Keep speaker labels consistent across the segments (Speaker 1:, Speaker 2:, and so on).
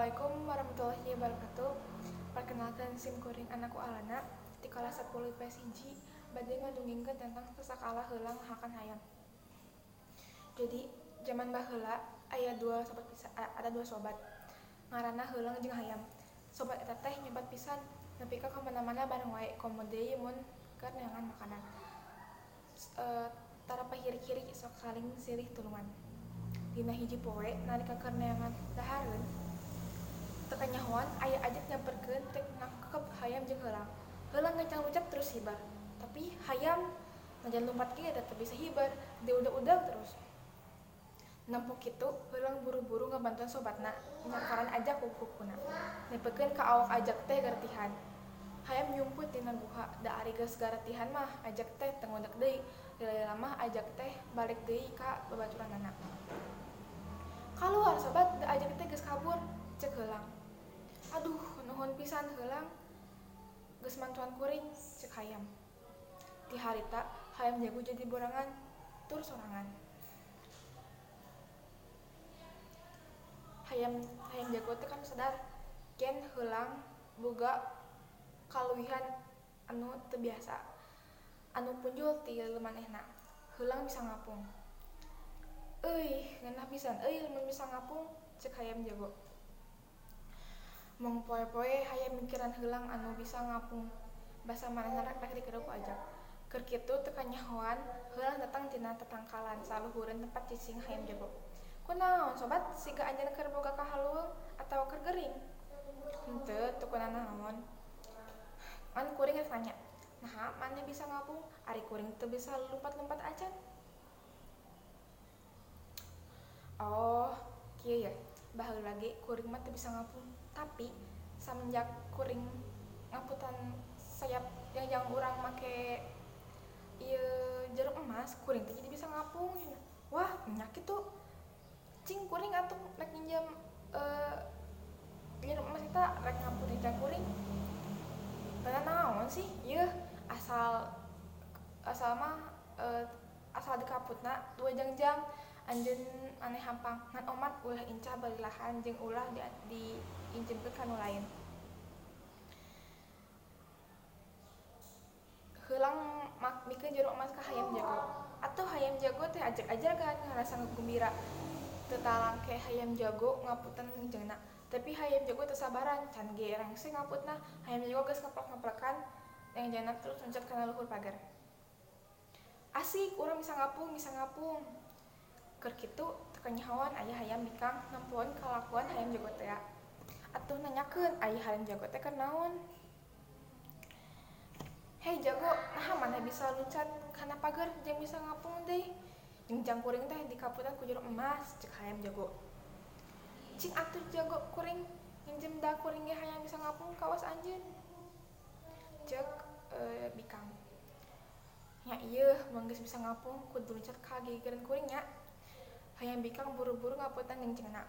Speaker 1: Assalamualaikum warahmatullahi wabarakatuh. Perkenalkan sim kuring anakku Alana di kelas 10 IPS hiji bade ngadungingkeun tentang sasakala heulang hakan hayam. Jadi zaman baheula ada dua sobat ngaranna heulang jeung hayam. Sobat eta teh nyobat pisan nepi ka mana-mana bareng wae komo deui mun keur neangan makanan. Tara pahiri-hiri sok saling silih tulungan. Dina hiji poe nalika keur neangan dahareun teu kanyahoan aya ajak nyamperkeun tek nangkep hayam jeung heulang. Heulang ngencang lucap terus hibar. Tapi hayam najan lompat ge teu bisa hibar, diudag-udag terus. Nampuk kitu, heulang buru-buru ngabantuan sobatna nyakaran ajak kukukuna. Nepikeun ka awak ajak teh garetihan. Hayam nyumput dina guha, da ari geus garetihan mah ajak teh teu ngudag deui. Lila mah ajak teh balik deui ka babaturanna. Kaluar sobat, da ajak teh geus kabur, cek heulang. Aduh, nuhun pisan heulang. Geus mantuan kuring, cek hayam. Ti harita hayam jago jadi borangan, tur sorangan. Hayam jago teh kan sadar ken heulang boga kaluwihan anu teu biasa. Anu punjul ti manehna. Heulang bisa ngapung. Euy, ngeunah pisan euy mun bisa ngapung, cek hayam jago. Mung poe-poe hayam mikiran heulang anu bisa ngapung. Basa manehna rek dikeureup ku ajak. Keur kitu teu kanyahoan heulang datang tina tatangkalan saluhureun tempat cicing hayam jago. Kunaon sobat, siga anjeun keur boga kahalueung atawa keur gering? Henteu, teu kunaon naon. Ngan kuring rek nanya, naha maneh bisa ngapung? Ari kuring teu bisa lompat-lompat acan. Oh, kieu ya. Baheula ge kuring mah teu bisa ngapung, tapi semenjak kuring ngaputan sayap yang urang make ieu jarum emas, kuring teh jadi bisa ngapung. Wah, nya kitu. Cing kuring atuh rek minjem jarum emas kita rek ngampuni can kuring. Teu naon sih? Yeuh, asal mah asal dikaputna 2 jangjang anjeun maneh hampang ngan omat ulah incah balilahan jeung ulah diinjemkeun ka nu lain. Heulang mikeun jarum emas ka hayam jago. Atuh hayam jago teh ajag-ajagan ngarasa gumbira. Teu talangke hayam jago ngaputan ngeunjeunna. Tapi hayam jago teu sabaran, can ge rengse ngaputna. Hayam jago geus ngeplek-ngeplekan ngeunjeunna terus loncat kana luhur pagar. Asik, urang bisa ngapung. Keur kitu teu kanyahoan aya hayam bikang nampuan kalakuan hayam jago teh. Atuh nanyakeun, aya hayam jago teh keur naon? Hei jago, naha maneh bisa loncat kana pagar jeung bisa ngapung deui? Jengjang kuring teh dikaputan ku jarum emas, cek hayam jago. Cing atuh jago kuring nginjem da kuring ge hayang bisa ngapung kawas anjeun. Cek bikang. Nya ieu mun geus bisa ngapung kudu loncat ka gigireun kuring nya. Hayam bikang buru-buru ngaputan ngeunjeunna.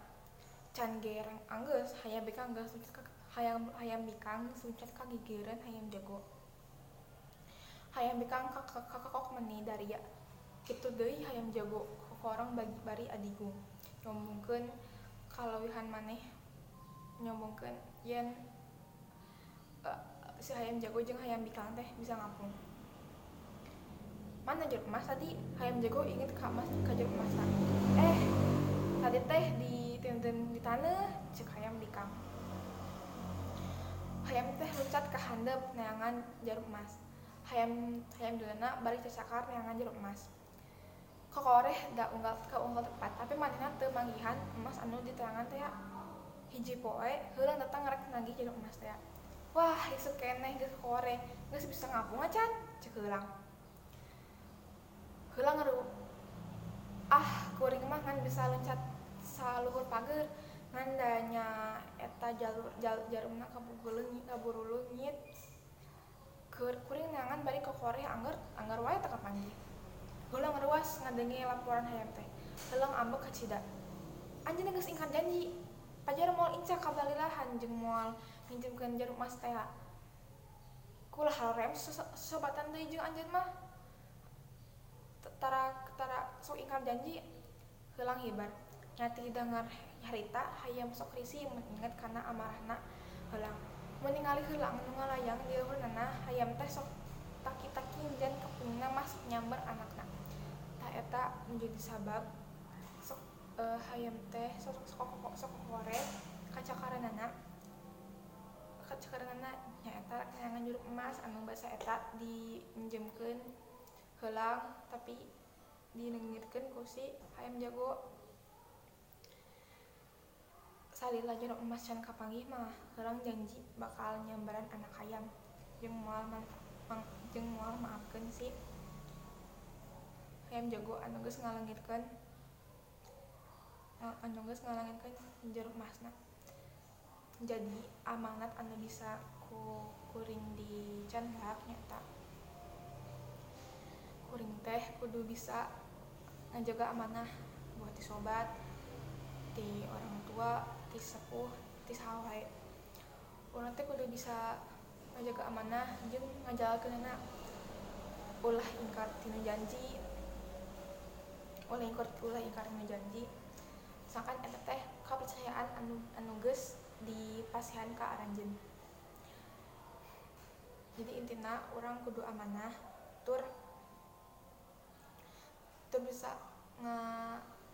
Speaker 1: Can ge anggeus hayam bikang geus loncat ka gigireun hayam jago. Hayam bikang kakok meuni daria. Kitu deui hayam jago kokorong bari adigung. Nyombongkeun kalawihan maneh. Nyombongkeun yen si hayam jago jeung hayam bikang teh bisa ngapung. Mana jarum emas tadi? Hayam jago inget ka jarum emas. Tadi teh diteunteun di taneuh, cek hayam bikang. Hayam teh loncat ka handap neangan jarum emas. Hayam deulana bari cacakar neangan jarum emas. Kokoreh da unggal tepat, tapi manehna teu manggihan emas anu diterangan teh. Hiji poe heulang datang rek nagih jarum emas teh. Wah, isuk keneh geus kokoreh, geus bisa ngapung acan, cek heulang. Heulang ngaruh. Kuring mah ngan bisa loncat saluhur pagar, ngan da nya eta jarumna kaburu leungit. Kuring neangan bari kokoreh anggar wae teu kapanggih. Heulang ruas ngadenge laporan hayam teh. Heulang ambek ka cida. Anjeunna geus ingkar janji. Pajar moal incak ka balilahan jeung moal minjemkeun jarum emas teh. Kulah rem sobatan deui jeung anjeun mah. Tara sok ingkar janji, heulang hibar. nyati dengar harita hayam sok risi mengingat kana amarahna heula mun ningali heula anu ngalayang di luhurna hayam teh sok taki-taki dan kepingna masuk nyamber anakna tah eta menjadi sabab sok hayam teh sok hore kacakaranana nyaeta neangan juruk emas anu basa eta diinjemkeun heulang tapi dineungitkeun ku si hayam jago salila juruk emas can kapanggih mah heulang janji bakal nyambaran anak hayam jeung moal maafkeun si hayam jago anu geus ngalengitkeun juruk emasna. Jadi amanat anu bisa ku kuring dicandak nyata kuring teh kudu bisa ngajaga amanah buat ti sobat, ti orang tua, ti sepuh, ti saha wae. Urang teh kudu bisa ngajaga amanah jeung ngajalakeunna ulah ingkar tina janji. Ulah ingkar tina janji. Misalkan eta teh kapercayaan anu geus dipasihan ka aranjeun. Jadi intina urang kudu amanah tur bisa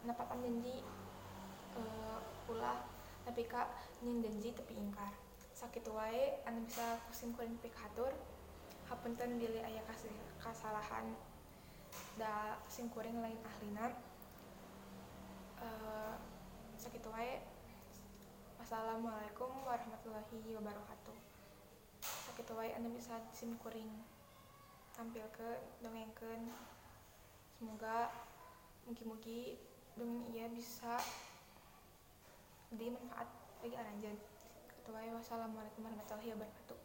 Speaker 1: nepapan janji ulah nepi ka nyin janji tapi ingkar. Sakitu wae anu bisa kusim kuring pikatur. Hapunten bilih aya kasalahan da sim kuring lain ahlina. Sakitu wae. Wassalamualaikum warahmatullahi wabarakatuh. Sakitu wae anu bisa sim kuring tampilkeun dongengkeun. Semoga mugi-mugi dongeng ieu bisa jadi manfaat bagi aranjeun. Sakitu wae. Wassalamualaikum warahmatullahi wabarakatuh.